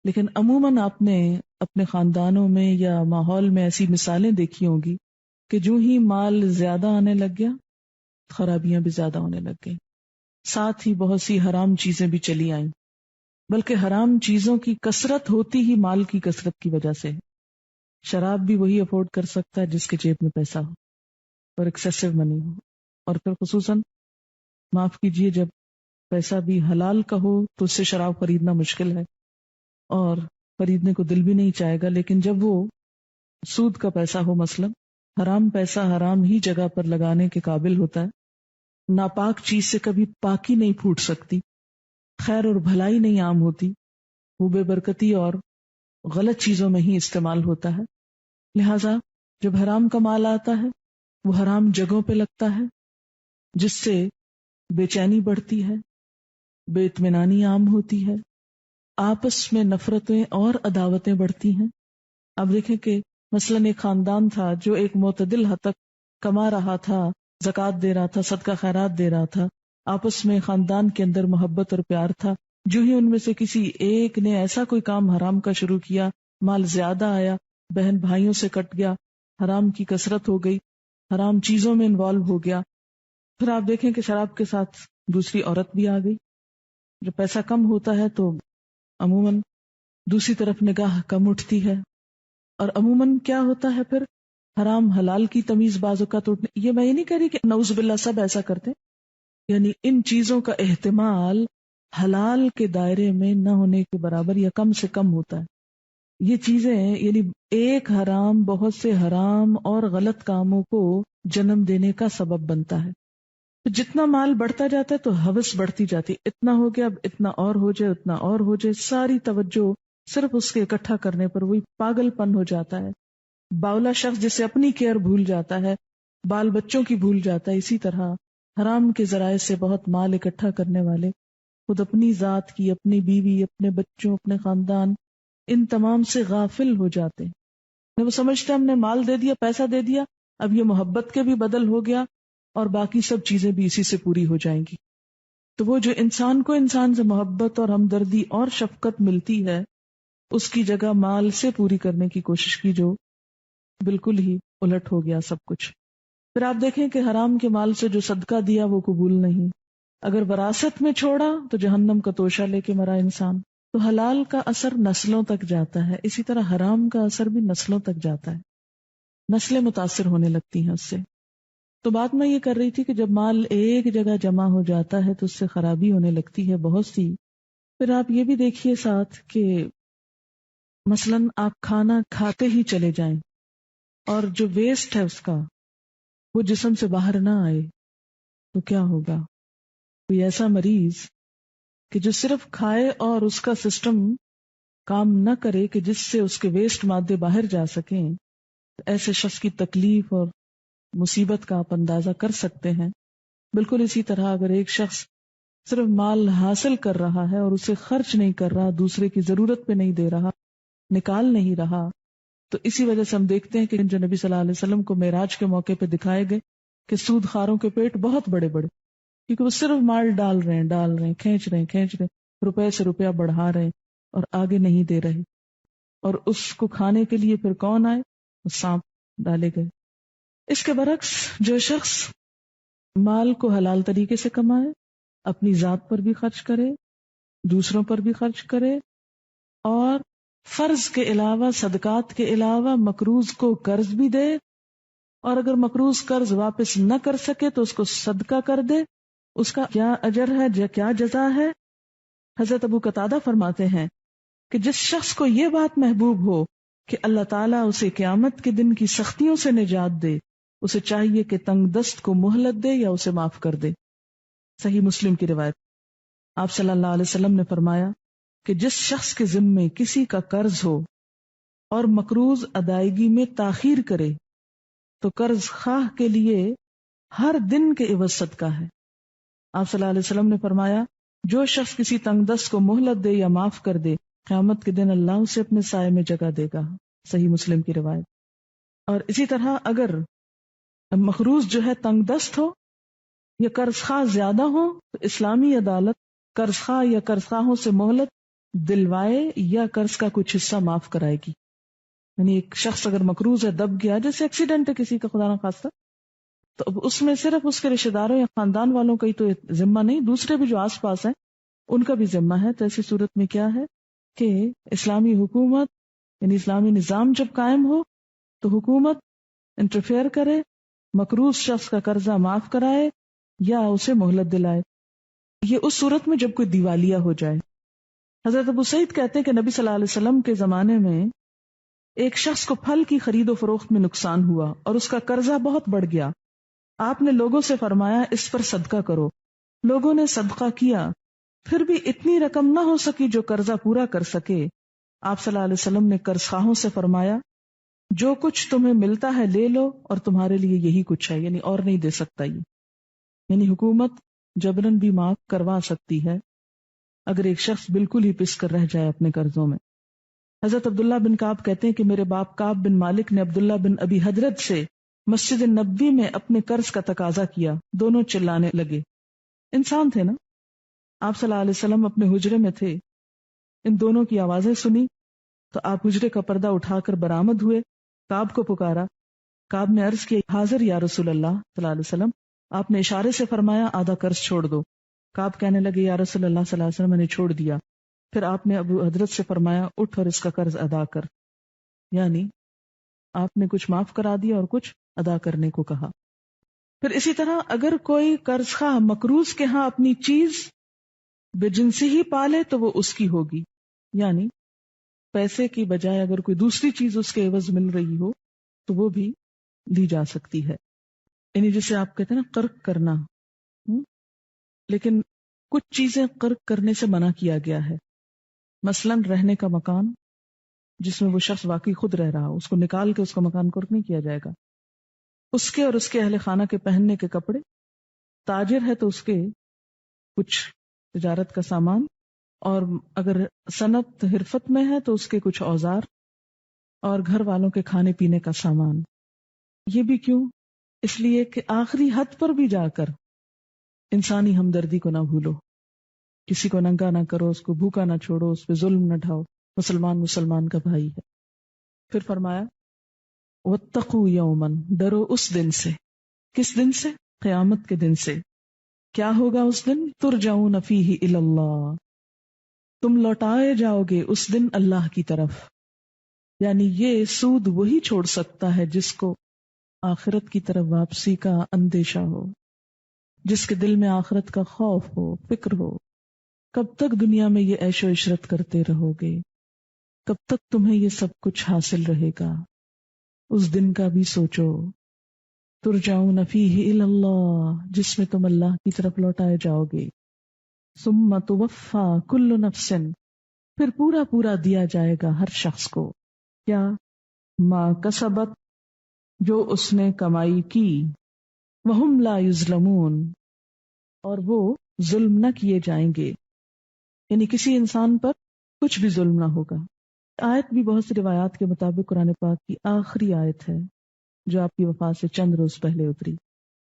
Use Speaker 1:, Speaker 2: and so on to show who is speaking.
Speaker 1: لیکن عموماً آپ نے اپنے خاندانوں میں یا ماحول میں ایسی مثالیں دیکھی ہوں گی کہ جو ہی مال زیادہ آنے لگ گیا خرابیاں بھی زیادہ ہونے لگ گئیں، ساتھ ہی بہت سی حرام چیزیں بھی چلی آئیں، بلکہ حرام چیزوں کی کثرت ہوتی ہی مال کی کثرت کی وجہ سے ہے۔ شراب بھی وہی افورڈ کر سکتا ہے جس کے جیب میں پیسہ ہو اور ایکسیسو منی ہو، اور پھر خصوصاً معاف کیجئے جب پیسہ بھی حلال کا ہو تو اس سے شراب خریدنا مشکل ہے اور خریدنے کو دل بھی نہیں چاہے گا، لیکن جب وہ سود کا پیسہ ہو، مثلا حرام پیسہ حرام ہی جگہ پر لگانے کے قابل ہوتا ہے۔ ناپاک چیز سے کبھی پاکی نہیں پھوٹ سکتی، خیر اور بھلائی نہیں عام ہوتی، وہ بے برکتی اور غلط چیزوں میں ہی استعمال ہوتا ہے۔ لہذا جب حرام کا مال آتا ہے وہ حرام جگہوں پہ لگتا ہے، جس سے بے چینی بڑھتی ہے، بے اطمینانی عام ہوتی ہے، آپس میں نفرتیں اور عداوتیں بڑھتی ہیں۔ اب دیکھیں کہ مثلاً ایک خاندان تھا جو ایک معتدل حد تک کما رہا تھا، زکوٰۃ دے رہا تھا، صدقہ خیرات دے رہا تھا، آپس میں خاندان کے اندر محبت اور پیار تھا، جو ہی ان میں سے کسی ایک نے ایسا کوئی کام حرام کا شروع کیا، مال زیادہ آیا، بہن بھائیوں سے کٹ گیا، حرام کی کثرت ہو گئی، حرام چیزوں میں انوالو ہو گیا، پھر آپ دیکھیں کہ شراب کے ساتھ دوسری عورت بھی آ گئی۔ جب پیسہ کم ہوتا ہے تو عموماً دوسری طرف نگاہ کم اٹھتی ہے، اور عموماً کیا ہوتا ہے پھر حرام حلال کی تمیز بعض اوقات اٹھنے، یہ میں یہ نہیں کہہ رہی کہ نعوذ باللہ سب ایسا کرتے، یعنی ان چیزوں کا احتمال حلال کے دائرے میں نہ ہونے کے برابر یا کم سے کم ہوتا ہے۔ یہ چیزیں یعنی ایک حرام بہت سے حرام اور غلط کاموں کو جنم دینے کا سبب بنتا ہے۔ تو جتنا مال بڑھتا جاتا ہے تو ہوس بڑھتی جاتی، اتنا ہو گیا اب اتنا اور ہو جائے، اتنا اور ہو جائے، ساری توجہ صرف اس کے اکٹھا کرنے پر، وہی پاگل پن ہو جاتا ہے۔ باولا شخص جسے اپنی کیئر بھول جاتا ہے، بال بچوں کی بھول جاتا ہے، اسی طرح حرام کے ذرائع سے بہت مال اکٹھا کرنے والے خود اپنی ذات کی، اپنی بیوی، اپنے بچوں، اپنے خاندان، ان تمام سے غافل ہو جاتے ہیں۔ وہ سمجھتے ہیں ہم نے مال دے دیا، پیسہ دے دیا، اب یہ محبت کے بھی بدل ہو گیا اور باقی سب چیزیں بھی اسی سے پوری ہو جائیں گی۔ تو وہ جو انسان کو انسان سے محبت اور ہمدردی اور شفقت ملتی ہے، اس کی جگہ مال سے پوری کرنے کی کوشش کی، جو بالکل ہی الٹ ہو گیا سب کچھ۔ پھر آپ دیکھیں کہ حرام کے مال سے جو صدقہ دیا وہ قبول نہیں، اگر وراثت میں چھوڑا تو جہنم کا توشہ لے کے مرا انسان۔ تو حلال کا اثر نسلوں تک جاتا ہے، اسی طرح حرام کا اثر بھی نسلوں تک جاتا ہے، نسلیں متاثر ہونے لگتی ہیں اس سے۔ تو بات میں یہ کر رہی تھی کہ جب مال ایک جگہ جمع ہو جاتا ہے تو اس سے خرابی ہونے لگتی ہے بہت سی۔ پھر آپ یہ بھی دیکھیے ساتھ کہ مثلاً آپ کھانا کھاتے ہی چلے جائیں اور جو ویسٹ ہے اس کا وہ جسم سے باہر نہ آئے تو کیا ہوگا؟ کوئی ایسا مریض کہ جو صرف کھائے اور اس کا سسٹم کام نہ کرے کہ جس سے اس کے ویسٹ مادے باہر جا سکیں، ایسے شخص کی تکلیف اور مصیبت کا آپ اندازہ کر سکتے ہیں۔ بالکل اسی طرح اگر ایک شخص صرف مال حاصل کر رہا ہے اور اسے خرچ نہیں کر رہا، دوسرے کی ضرورت پہ نہیں دے رہا، نکال نہیں رہا، تو اسی وجہ سے ہم دیکھتے ہیں کہ جو نبی صلی اللہ علیہ وسلم کو معراج کے موقع پہ دکھائے گئے کہ سود خاروں کے پیٹ بہت بڑے بڑے، کیونکہ وہ صرف مال ڈال رہے ہیں، کھینچ رہے ہیں، روپے سے روپیہ بڑھا رہے ہیں اور آگے نہیں دے رہے، اور اس کو کھانے کے لیے پھر کون آئے؟ سانپ ڈالے گئے۔ اس کے برعکس جو شخص مال کو حلال طریقے سے کمائے، اپنی ذات پر بھی خرچ کرے، دوسروں پر بھی خرچ کرے، اور فرض کے علاوہ، صدقات کے علاوہ مقروض کو قرض بھی دے، اور اگر مقروض قرض واپس نہ کر سکے تو اس کو صدقہ کر دے، اس کا کیا اجر ہے، کیا جزا ہے؟ حضرت ابو قتادہ فرماتے ہیں کہ جس شخص کو یہ بات محبوب ہو کہ اللہ تعالیٰ اسے قیامت کے دن کی سختیوں سے نجات دے، اسے چاہیے کہ تنگ دست کو مہلت دے یا اسے معاف کر دے۔ صحیح مسلم کی روایت۔ آپ صلی اللہ علیہ وسلم نے فرمایا کہ جس شخص کے ذمے کسی کا قرض ہو اور مقروض ادائیگی میں تاخیر کرے تو قرض خواہ کے لیے ہر دن کے عوض صدقہ ہے۔ آپ صلی اللہ علیہ وسلم نے فرمایا جو شخص کسی تنگ دست کو مہلت دے یا معاف کر دے، قیامت کے دن اللہ اسے اپنے سائے میں جگہ دے گا۔ صحیح مسلم کی روایت۔ اور اسی طرح اگر مقروض جو ہے تنگ دست ہو یا قرض خواہ زیادہ ہو تو اسلامی عدالت قرض خواہ یا قرض خواہوں سے مہلت دلوائے یا قرض کا کچھ حصہ معاف کرائے گی. یعنی ایک شخص اگر مقروض ہے، دب گیا، جیسے ایکسیڈنٹ ہے کسی کا خدا نہ خواستہ، تو اب اس میں صرف اس کے رشتے داروں یا خاندان والوں کا ہی تو ذمہ نہیں، دوسرے بھی جو آس پاس ہیں ان کا بھی ذمہ ہے. تو ایسی صورت میں کیا ہے کہ اسلامی حکومت یعنی اسلامی نظام جب قائم ہو تو حکومت انٹرفیئر کرے، مقروض شخص کا قرضہ معاف کرائے یا اسے مہلت دلائے. یہ اس صورت میں جب کوئی دیوالیہ ہو جائے. حضرت ابو سعید کہتے ہیں کہ نبی صلی اللہ علیہ وسلم کے زمانے میں ایک شخص کو پھل کی خرید و فروخت میں نقصان ہوا اور اس کا قرضہ بہت بڑھ گیا. آپ نے لوگوں سے فرمایا اس پر صدقہ کرو. لوگوں نے صدقہ کیا، پھر بھی اتنی رقم نہ ہو سکی جو قرضہ پورا کر سکے. آپ صلی اللہ علیہ وسلم نے قرض خواہوں سے فرمایا جو کچھ تمہیں ملتا ہے لے لو اور تمہارے لیے یہی کچھ ہے، یعنی اور نہیں دے سکتا. یہ یعنی حکومت جبرن بھی معاف کروا سکتی ہے اگر ایک شخص بالکل ہی پس کر رہ جائے اپنے قرضوں میں. حضرت عبداللہ بن کعب کہتے ہیں کہ میرے باپ کعب بن مالک نے عبداللہ بن ابی حضرت سے مسجد نبوی میں اپنے قرض کا تقاضا کیا. دونوں چلانے لگے. انسان تھے نا. آپ صلی اللہ علیہ وسلم اپنے حجرے میں تھے، ان دونوں کی آوازیں سنی تو آپ حجرے کا پردہ اٹھا کر برآمد ہوئے. کعب کو پکارا. کعب نے عرض کی حاضر یا رسول اللہ صلی اللہ علیہ وسلم. آپ نے اشارے سے فرمایا آدھا قرض چھوڑ دو. کعب کہنے لگے یا رسول اللہ صلی اللہ علیہ وسلم میں نے چھوڑ دیا. پھر آپ نے ابو حضرت سے فرمایا اٹھ اور اس کا قرض ادا کر. یعنی آپ نے کچھ معاف کرا دیا اور کچھ ادا کرنے کو کہا. پھر اسی طرح اگر کوئی قرض خواہ مقروض کے ہاں اپنی چیز بے جنسی ہی پالے تو وہ اس کی ہوگی. یعنی پیسے کی بجائے اگر کوئی دوسری چیز اس کے عوض مل رہی ہو تو وہ بھی دی جا سکتی ہے. یعنی جسے آپ کہتے ہیں نا قرض کرنا. لیکن کچھ چیزیں قرض کرنے سے منع کیا گیا ہے. مثلاً رہنے کا مکان جس میں وہ شخص واقعی خود رہ رہا ہو، اس کو نکال کے اس کا مکان قرض نہیں کیا جائے گا. اس کے اور اس کے اہل خانہ کے پہننے کے کپڑے، تاجر ہے تو اس کے کچھ تجارت کا سامان، اور اگر صنعت حرفت میں ہے تو اس کے کچھ اوزار، اور گھر والوں کے کھانے پینے کا سامان. یہ بھی کیوں؟ اس لیے کہ آخری حد پر بھی جا کر انسانی ہمدردی کو نہ بھولو، کسی کو ننگا نہ کرو، اس کو بھوکا نہ چھوڑو، اس پہ ظلم نہ ڈھاؤ. مسلمان کا بھائی ہے. پھر فرمایا واتقوا یوما، ڈرو اس دن سے. کس دن سے؟ قیامت کے دن سے. کیا ہوگا اس دن؟ ترجعون فیہ الی اللہ، تم لوٹائے جاؤ گے اس دن اللہ کی طرف. یعنی یہ سود وہی چھوڑ سکتا ہے جس کو آخرت کی طرف واپسی کا اندیشہ ہو، جس کے دل میں آخرت کا خوف ہو، فکر ہو. کب تک دنیا میں یہ عیش و عشرت کرتے رہو گے؟ کب تک تمہیں یہ سب کچھ حاصل رہے گا؟ اس دن کا بھی سوچو. ترجعون فیہ الی اللہ، جس میں تم اللہ کی طرف لوٹائے جاؤ گے. ثم توفی کل نفس، پھر پورا پورا دیا جائے گا ہر شخص کو. کیا؟ ما کسبت، جو اس نے کمائی کی. وہم لا یظلمون، اور وہ ظلم نہ کیے جائیں گے. یعنی کسی انسان پر کچھ بھی ظلم نہ ہوگا. آیت بھی بہت سی روایات کے مطابق قرآن پاک کی آخری آیت ہے جو آپ کی وفات سے چند روز پہلے اتری.